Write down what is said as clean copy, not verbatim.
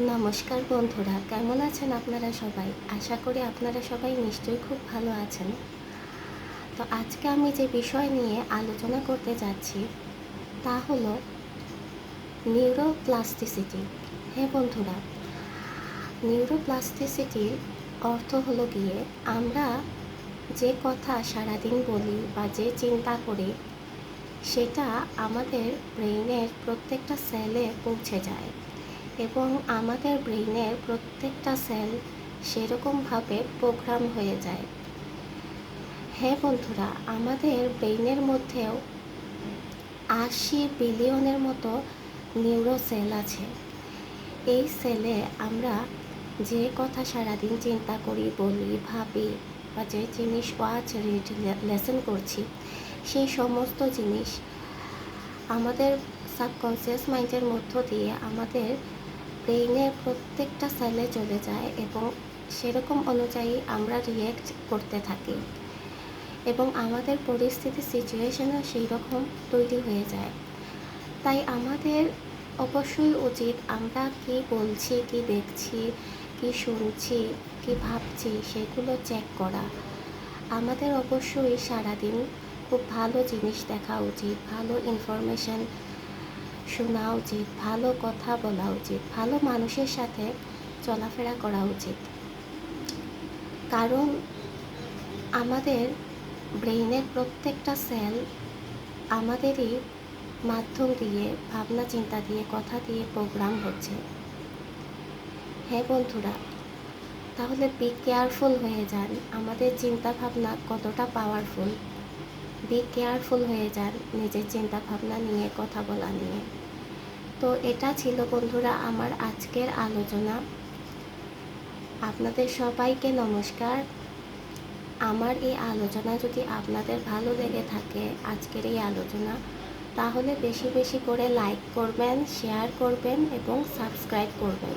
নমস্কার বন্ধুরা, কেমন আছেন আপনারা সবাই? আশা করি আপনারা সবাই নিশ্চয়ই খুব ভালো আছেন। তো আজকে আমি যে বিষয় নিয়ে আলোচনা করতে যাচ্ছি তা হলো নিউরোপ্লাস্টিসিটি। হ্যাঁ বন্ধুরা, নিউরোপ্লাস্টিসিটির অর্থ হলো গিয়ে আমরা যে কথা সারাদিন বলি বা যে চিন্তা করি সেটা আমাদের ব্রেইনের প্রত্যেকটা সেলে পৌঁছে যায় এবং আমাদের ব্রেইনের প্রত্যেকটা সেল সেরকমভাবে প্রোগ্রাম হয়ে যায়। হ্যাঁ বন্ধুরা, আমাদের ব্রেইনের মধ্যেও 80 বিলিয়নের মতো নিউরো সেল আছে। এই সেলে আমরা যে কথা সারাদিন চিন্তা করি, বলি, ভাবি বা যে জিনিস ওয়াচ, রিড, লেসন করছি সেই সমস্ত জিনিস আমাদের সাবকনসিয়াস মাইন্ডের মধ্য দিয়ে আমাদের ব্রেইনের প্রত্যেকটা সেলে চলে যায় এবং সেরকম অনুযায়ী আমরা রিয়্যাক্ট করতে থাকি এবং আমাদের পরিস্থিতি সিচুয়েশনও সেই রকম তৈরি হয়ে যায়। তাই আমাদের অবশ্যই উচিত আমরা কি বলছি, কি দেখছি, কি শুনছি, কি ভাবছি সেগুলো চেক করা। আমাদের অবশ্যই সারাদিন খুব ভালো জিনিস দেখা উচিত, ভালো ইনফরমেশান শোনা উচিত, ভালো কথা বলা উচিত, ভালো মানুষের সাথে চলাফেরা করা উচিত। কারণ আমাদের ব্রেইনের প্রত্যেকটা সেল আমাদেরই মাধ্যম দিয়ে, ভাবনা চিন্তা দিয়ে, কথা দিয়ে প্রোগ্রাম হচ্ছে। হ্যাঁ বন্ধুরা, তাহলে বি কেয়ারফুল হয়ে যান। আমাদের চিন্তা ভাবনা কতটা পাওয়ারফুল, বি কেয়ারফুল হয়ে যান নিজের চিন্তা ভাবনা নিয়ে, কথা বলা নিয়ে। তো এটা ছিল বন্ধুরা আমার আজকের আলোচনা। আপনাদের সবাইকে নমস্কার। আমার এই আলোচনা যদি আপনাদের ভালো লেগে থাকে, আজকের এই আলোচনা, তাহলে বেশি বেশি করে লাইক করবেন, শেয়ার করবেন এবং সাবস্ক্রাইব করবেন।